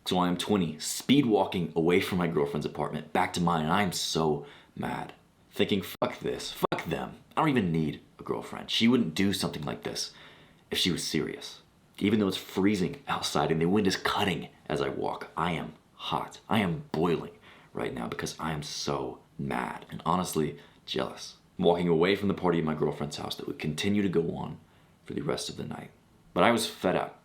So I am 20, speed walking away from my girlfriend's apartment, back to mine, and I am so mad. Thinking, fuck this, fuck them. I don't even need a girlfriend. She wouldn't do something like this if she was serious. Even though it's freezing outside and the wind is cutting as I walk, I am hot. I am boiling right now because I am so mad and honestly jealous. I'm walking away from the party at my girlfriend's house that would continue to go on for the rest of the night. But I was fed up.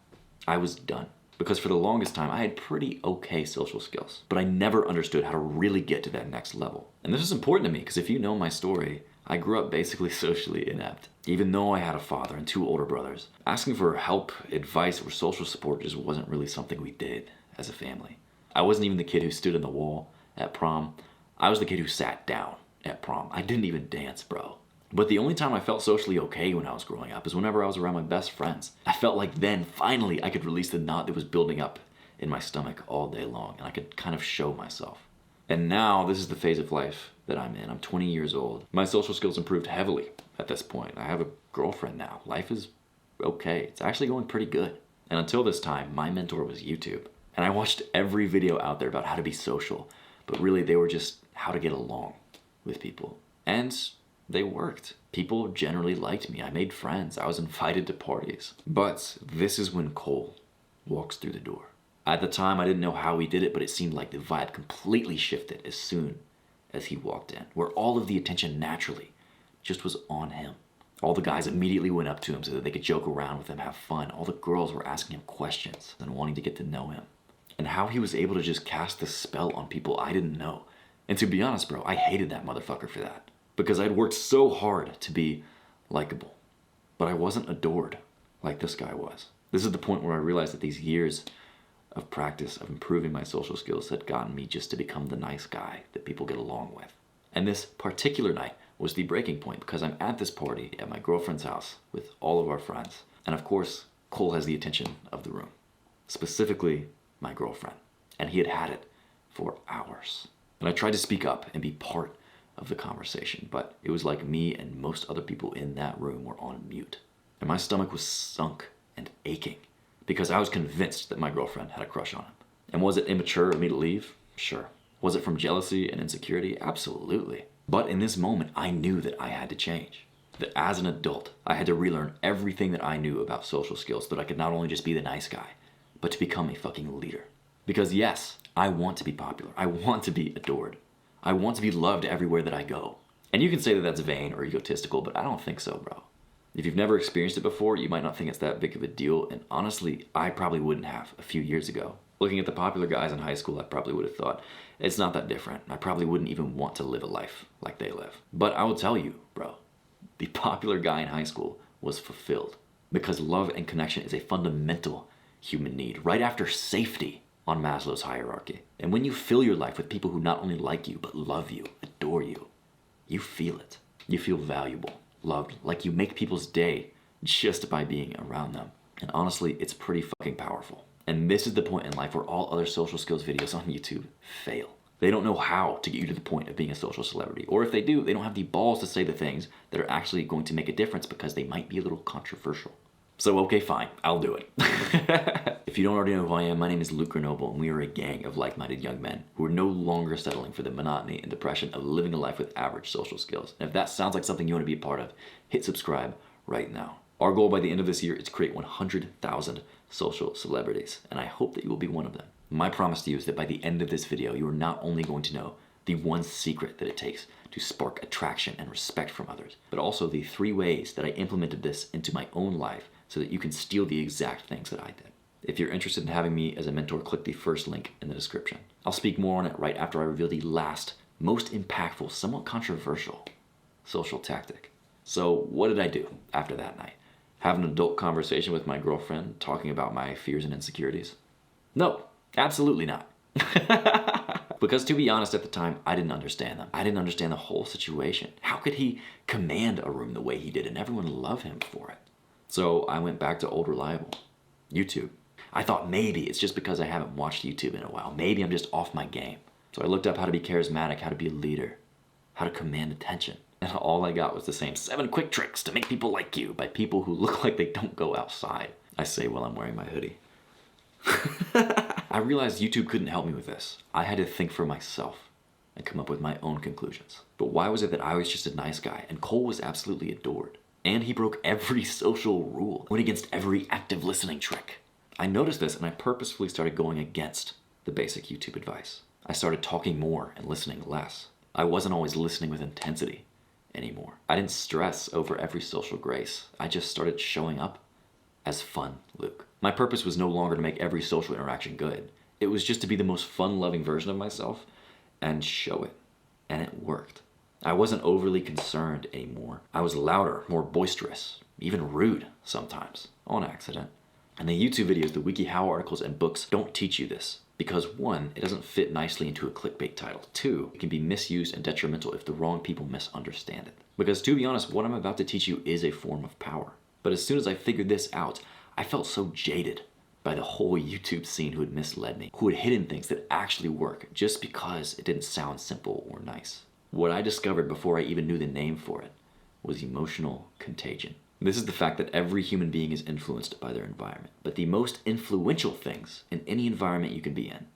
I was done. Because for the longest time, I had pretty okay social skills, but I never understood how to really get to that next level. And this is important to me because if you know my story, I grew up basically socially inept. Even though I had a father and 2 older brothers, asking for help, advice, or social support just wasn't really something we did as a family. I wasn't even the kid who stood in the wall at prom. I was the kid who sat down at prom. I didn't even dance, bro. But the only time I felt socially okay when I was growing up is whenever I was around my best friends. I felt like then, finally, I could release the knot that was building up in my stomach all day long, and I could kind of show myself. And now, this is the phase of life that I'm in. I'm 20 years old. My social skills improved heavily at this point. I have a girlfriend now. Life is okay. It's actually going pretty good. And until this time, my mentor was YouTube. And I watched every video out there about how to be social, but really they were just how to get along with people. And they worked. People generally liked me. I made friends. I was invited to parties. But this is when Cole walks through the door. At the time, I didn't know how he did it, but it seemed like the vibe completely shifted as soon as he walked in, where all of the attention naturally just was on him. All the guys immediately went up to him so that they could joke around with him, have fun. All the girls were asking him questions and wanting to get to know him. And how he was able to just cast this spell on people I didn't know. And to be honest, bro, I hated that motherfucker for that. Because I'd worked so hard to be likable. But I wasn't adored like this guy was. This is the point where I realized that these years of practice, of improving my social skills had gotten me just to become the nice guy that people get along with. And this particular night was the breaking point because I'm at this party at my girlfriend's house with all of our friends. And of course, Cole has the attention of the room. Specifically, my girlfriend. And he had had it for hours. And I tried to speak up and be part of the conversation, but it was like me and most other people in that room were on mute. And my stomach was sunk and aching because I was convinced that my girlfriend had a crush on him. And was it immature of me to leave? Sure. Was it from jealousy and insecurity? Absolutely. But in this moment, I knew that I had to change. That as an adult, I had to relearn everything that I knew about social skills so that I could not only just be the nice guy, but to become a fucking leader. Because yes, I want to be popular. I want to be adored. I want to be loved everywhere that I go. And you can say that that's vain or egotistical, but I don't think so, bro. If you've never experienced it before, you might not think it's that big of a deal, and honestly, I probably wouldn't have a few years ago. Looking at the popular guys in high school, I probably would have thought, it's not that different. I probably wouldn't even want to live a life like they live. But I will tell you, bro, the popular guy in high school was fulfilled because love and connection is a fundamental human need, right after safety on Maslow's hierarchy. And when you fill your life with people who not only like you, but love you, adore you, you feel it. You feel valuable, loved, like you make people's day just by being around them. And honestly, it's pretty fucking powerful. And this is the point in life where all other social skills videos on YouTube fail. They don't know how to get you to the point of being a social celebrity. Or if they do, they don't have the balls to say the things that are actually going to make a difference because they might be a little controversial. So okay, fine, I'll do it. If you don't already know who I am, my name is Luke Grenoble, and we are a gang of like-minded young men who are no longer settling for the monotony and depression of living a life with average social skills. And if that sounds like something you want to be a part of, hit subscribe right now. Our goal by the end of this year is to create 100,000 social celebrities, and I hope that you will be one of them. My promise to you is that by the end of this video, you are not only going to know the one secret that it takes to spark attraction and respect from others, but also the 3 ways that I implemented this into my own life so that you can steal the exact things that I did. If you're interested in having me as a mentor, click the first link in the description. I'll speak more on it right after I reveal the last, most impactful, somewhat controversial social tactic. So what did I do after that night? Have an adult conversation with my girlfriend talking about my fears and insecurities? No, absolutely not. Because to be honest, at the time, I didn't understand them. I didn't understand the whole situation. How could he command a room the way he did and everyone love him for it? So I went back to old reliable, YouTube. I thought maybe it's just because I haven't watched YouTube in a while. Maybe I'm just off my game. So I looked up how to be charismatic, how to be a leader, how to command attention. And all I got was the same 7 quick tricks to make people like you by people who look like they don't go outside. I say while I'm wearing my hoodie. I realized YouTube couldn't help me with this. I had to think for myself and come up with my own conclusions. But why was it that I was just a nice guy and Cole was absolutely adored? And he broke every social rule, went against every active listening trick. I noticed this and I purposefully started going against the basic YouTube advice. I started talking more and listening less. I wasn't always listening with intensity anymore. I didn't stress over every social grace. I just started showing up as fun Luke. My purpose was no longer to make every social interaction good. It was just to be the most fun-loving version of myself and show it. And it worked. I wasn't overly concerned anymore. I was louder, more boisterous, even rude sometimes, on accident. And the YouTube videos, the WikiHow articles, and books don't teach you this. Because 1, it doesn't fit nicely into a clickbait title. 2, it can be misused and detrimental if the wrong people misunderstand it. Because to be honest, what I'm about to teach you is a form of power. But as soon as I figured this out, I felt so jaded by the whole YouTube scene who had misled me, who had hidden things that actually work just because it didn't sound simple or nice. What I discovered before I even knew the name for it was emotional contagion. This is the fact that every human being is influenced by their environment. But the most influential things in any environment you can be in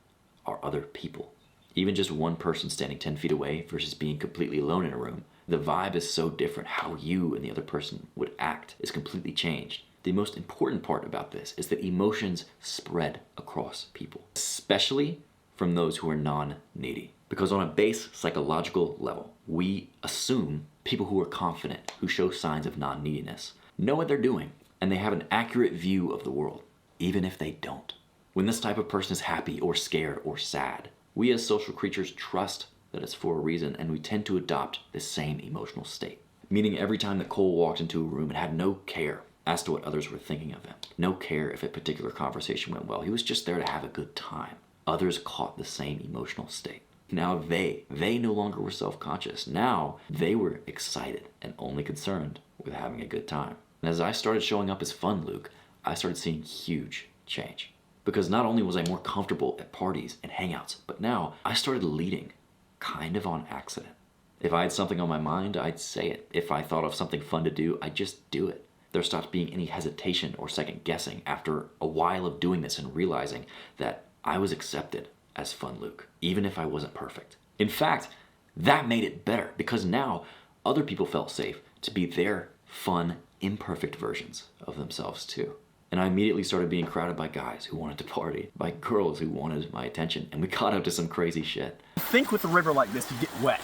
are other people. Even just one person standing 10 feet away versus being completely alone in a room, the vibe is so different. How you and the other person would act is completely changed. The most important part about this is that emotions spread across people, especially from those who are non-needy. Because on a base psychological level, we assume people who are confident, who show signs of non-neediness, know what they're doing, and they have an accurate view of the world, even if they don't. When this type of person is happy or scared or sad, we as social creatures trust that it's for a reason, and we tend to adopt the same emotional state. Meaning every time that Cole walked into a room and had no care as to what others were thinking of him, no care if a particular conversation went well, he was just there to have a good time. Others caught the same emotional state. Now they no longer were self-conscious. Now they were excited and only concerned with having a good time. And as I started showing up as fun Luke, I started seeing huge change. Because not only was I more comfortable at parties and hangouts, but now I started leading, kind of on accident. If I had something on my mind, I'd say it. If I thought of something fun to do, I'd just do it. There stopped being any hesitation or second guessing after a while of doing this and realizing that I was accepted as fun Luke, even if I wasn't perfect. In fact, that made it better because now other people felt safe to be their fun, imperfect versions of themselves too. And I immediately started being crowded by guys who wanted to party, by girls who wanted my attention, and we got up to some crazy shit. Think with a river like this, you get wet.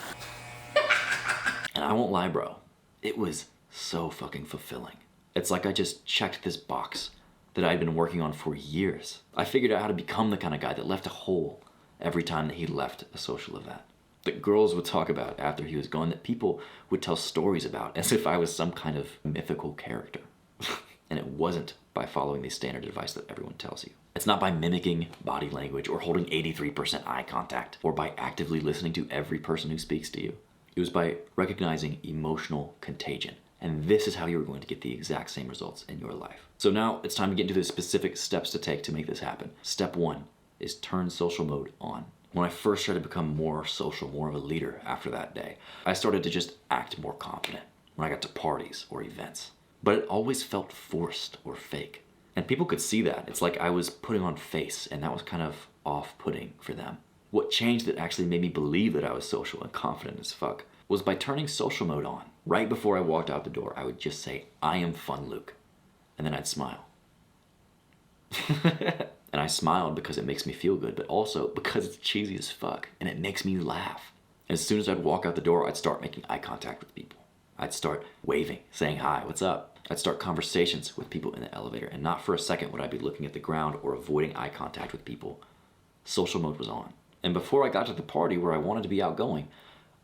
And I won't lie, bro, it was so fucking fulfilling. It's like I just checked this box that I'd been working on for years. I figured out how to become the kind of guy that left a hole every time that he left a social event. That girls would talk about after he was gone, that people would tell stories about as if I was some kind of mythical character. And it wasn't by following the standard advice that everyone tells you. It's not by mimicking body language or holding 83% eye contact or by actively listening to every person who speaks to you. It was by recognizing emotional contagion. And this is how you're going to get the exact same results in your life. So now it's time to get into the specific steps to take to make this happen. Step 1 is turn social mode on. When I first started to become more social, more of a leader after that day, I started to just act more confident when I got to parties or events. But it always felt forced or fake. And people could see that. It's like I was putting on face, and that was kind of off-putting for them. What changed that actually made me believe that I was social and confident as fuck was by turning social mode on. Right before I walked out the door, I would just say, "I am fun Luke." And then I'd smile. And I smiled because it makes me feel good, but also because it's cheesy as fuck, and it makes me laugh. As soon as I'd walk out the door, I'd start making eye contact with people. I'd start waving, saying hi, what's up? I'd start conversations with people in the elevator, and not for a second would I be looking at the ground or avoiding eye contact with people. Social mode was on. And before I got to the party where I wanted to be outgoing,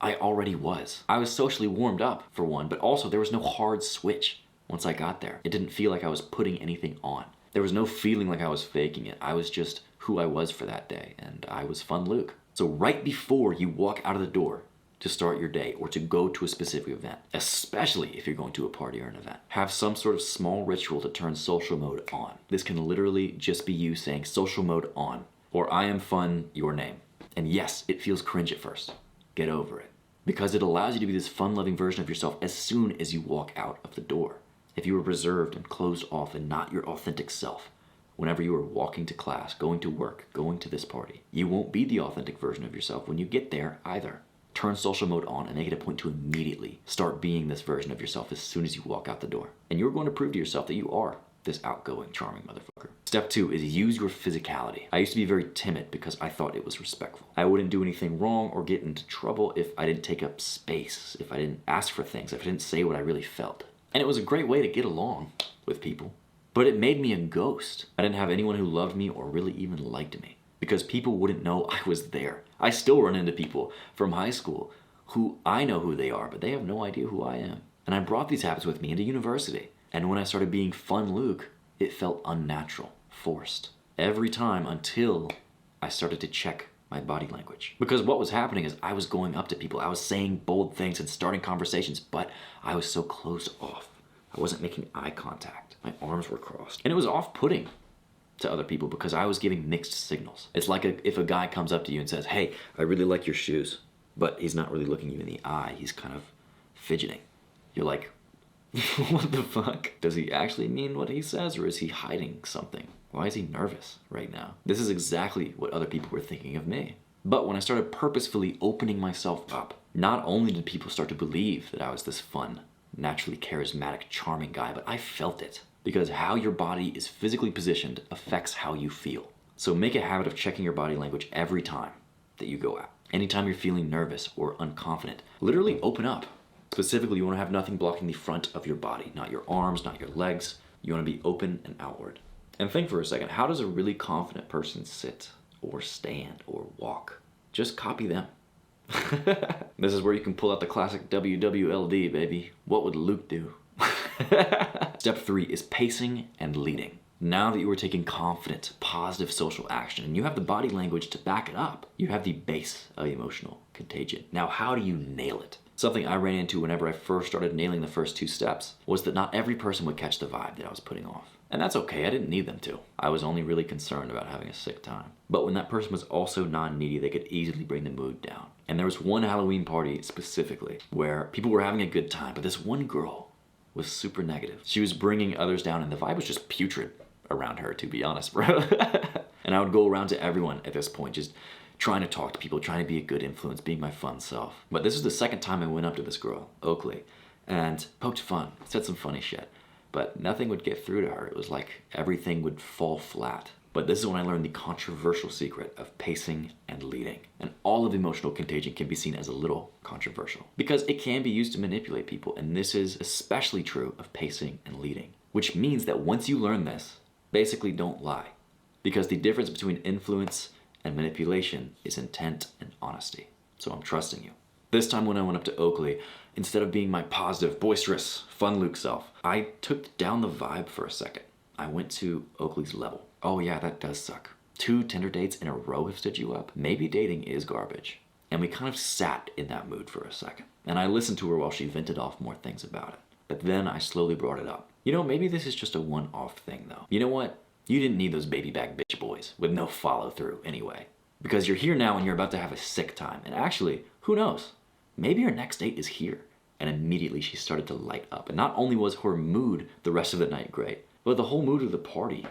I already was. I was socially warmed up, for one, but also there was no hard switch once I got there. It didn't feel like I was putting anything on. There was no feeling like I was faking it. I was just who I was for that day, and I was fun Luke. So right before you walk out of the door to start your day or to go to a specific event, especially if you're going to a party or an event, have some sort of small ritual to turn social mode on. This can literally just be you saying social mode on, or I am fun, your name. And yes, it feels cringe at first. Get over it. Because it allows you to be this fun-loving version of yourself as soon as you walk out of the door. If you were reserved and closed off and not your authentic self, whenever you are walking to class, going to work, going to this party. You won't be the authentic version of yourself when you get there either. Turn social mode on and make it a point to immediately start being this version of yourself as soon as you walk out the door. And you're going to prove to yourself that you are this outgoing, charming motherfucker. Step 2 is use your physicality. I used to be very timid because I thought it was respectful. I wouldn't do anything wrong or get into trouble if I didn't take up space, if I didn't ask for things, if I didn't say what I really felt. And it was a great way to get along with people. But it made me a ghost. I didn't have anyone who loved me or really even liked me, because people wouldn't know I was there. I still run into people from high school who I know who they are, but they have no idea who I am. And I brought these habits with me into university. And when I started being fun Luke, it felt unnatural, forced. Every time until I started to check my body language. Because what was happening is I was going up to people, I was saying bold things and starting conversations, but I was so closed off. I wasn't making eye contact. My arms were crossed. And it was off-putting to other people because I was giving mixed signals. It's like if a guy comes up to you and says, hey, I really like your shoes, but he's not really looking you in the eye, he's kind of fidgeting. You're like, what the fuck? Does he actually mean what he says, or is he hiding something? Why is he nervous right now? This is exactly what other people were thinking of me. But when I started purposefully opening myself up, not only did people start to believe that I was this fun, naturally charismatic, charming guy, but I felt it. Because how your body is physically positioned affects how you feel. So make a habit of checking your body language every time that you go out. Anytime you're feeling nervous or unconfident, literally open up. Specifically, you want to have nothing blocking the front of your body, not your arms, not your legs. You want to be open and outward. And think for a second, how does a really confident person sit or stand or walk? Just copy them. This is where you can pull out the classic WWLD, baby. What would Luke do? Step 3 is pacing and leading. Now that you are taking confident, positive social action and you have the body language to back it up, you have the base of emotional contagion. Now, how do you nail it? Something I ran into whenever I first started nailing the first 2 steps was that not every person would catch the vibe that I was putting off. And that's okay, I didn't need them to. I was only really concerned about having a sick time. But when that person was also non-needy, they could easily bring the mood down. And there was one Halloween party specifically where people were having a good time, but this one girl was super negative. She was bringing others down and the vibe was just putrid around her, to be honest, bro. And I would go around to everyone at this point, just trying to talk to people, trying to be a good influence, being my fun self. But this is the second time I went up to this girl, Oakley, and poked fun, said some funny shit. But nothing would get through to her. It was like everything would fall flat. But this is when I learned the controversial secret of pacing and leading. And all of emotional contagion can be seen as a little controversial because it can be used to manipulate people. And this is especially true of pacing and leading, which means that once you learn this, basically don't lie, because the difference between influence and manipulation is intent and honesty. So I'm trusting you. This time when I went up to Oakley, instead of being my positive, boisterous, fun Luke self, I took down the vibe for a second. I went to Oakley's level. Oh yeah, that does suck. 2 Tinder dates in a row have stood you up. Maybe dating is garbage. And we kind of sat in that mood for a second. And I listened to her while she vented off more things about it. But then I slowly brought it up. You know, maybe this is just a one-off thing though. You know what? You didn't need those baby back bitch boys with no follow through anyway. Because you're here now and you're about to have a sick time. And actually, who knows? Maybe your next date is here. And immediately she started to light up. And not only was her mood the rest of the night great, but the whole mood of the party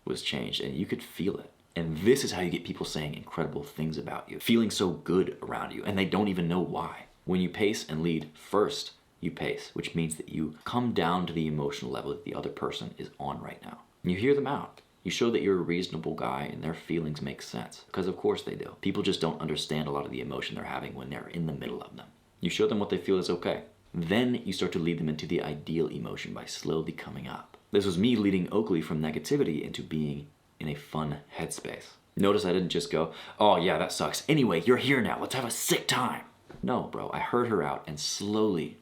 was changed and you could feel it. And this is how you get people saying incredible things about you, feeling so good around you, and they don't even know why. When you pace and lead, first you pace, which means that you come down to the emotional level that the other person is on right now. And you hear them out. You show that you're a reasonable guy and their feelings make sense, because of course they do. People just don't understand a lot of the emotion they're having when they're in the middle of them. You show them what they feel is okay. Then you start to lead them into the ideal emotion by slowly coming up. This was me leading Oakley from negativity into being in a fun headspace. Notice I didn't just go, oh yeah, that sucks. Anyway, you're here now. Let's have a sick time. No, bro, I heard her out and slowly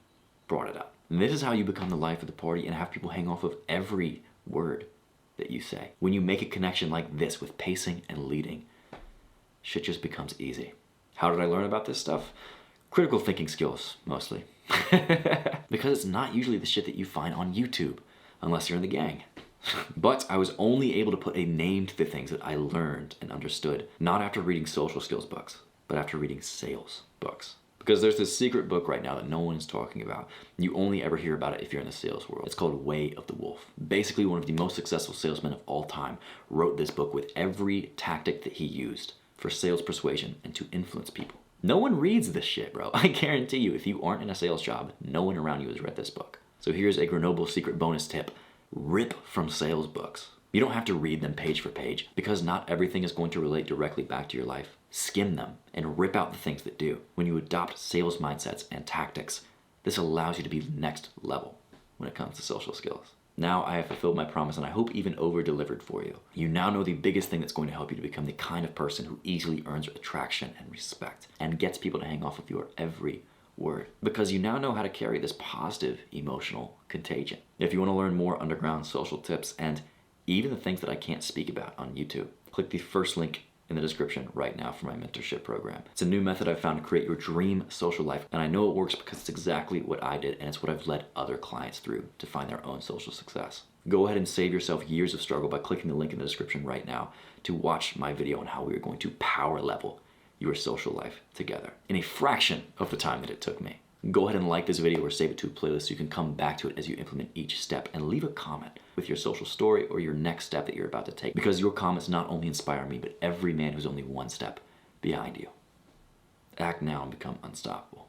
brought it up. And this is how you become the life of the party and have people hang off of every word that you say. When you make a connection like this with pacing and leading, shit just becomes easy. How did I learn about this stuff? Critical thinking skills, mostly. Because it's not usually the shit that you find on YouTube, unless you're in the gang. But I was only able to put a name to the things that I learned and understood, not after reading social skills books, but after reading sales books. Because there's this secret book right now that no one's talking about. You only ever hear about it if you're in the sales world. It's called Way of the Wolf. Basically, one of the most successful salesmen of all time wrote this book with every tactic that he used for sales persuasion and to influence people. No one reads this shit, bro. I guarantee you, if you aren't in a sales job, no one around you has read this book. So here's a Grenoble secret bonus tip. Rip from sales books. You don't have to read them page for page because not everything is going to relate directly back to your life. Skim them and rip out the things that do. When you adopt sales mindsets and tactics, this allows you to be next level when it comes to social skills. Now I have fulfilled my promise and I hope even over-delivered for you. You now know the biggest thing that's going to help you to become the kind of person who easily earns attraction and respect and gets people to hang off of your every word. Because you now know how to carry this positive emotional contagion. If you want to learn more underground social tips and even the things that I can't speak about on YouTube, click the first link in the description right now for my mentorship program. It's a new method I've found to create your dream social life, and I know it works because it's exactly what I did, and it's what I've led other clients through to find their own social success. Go ahead and save yourself years of struggle by clicking the link in the description right now to watch my video on how we are going to power level your social life together in a fraction of the time that it took me. Go ahead and like this video or save it to a playlist so you can come back to it as you implement each step, and leave a comment with your social story or your next step that you're about to take, because your comments not only inspire me, but every man who's only one step behind you. Act now and become unstoppable.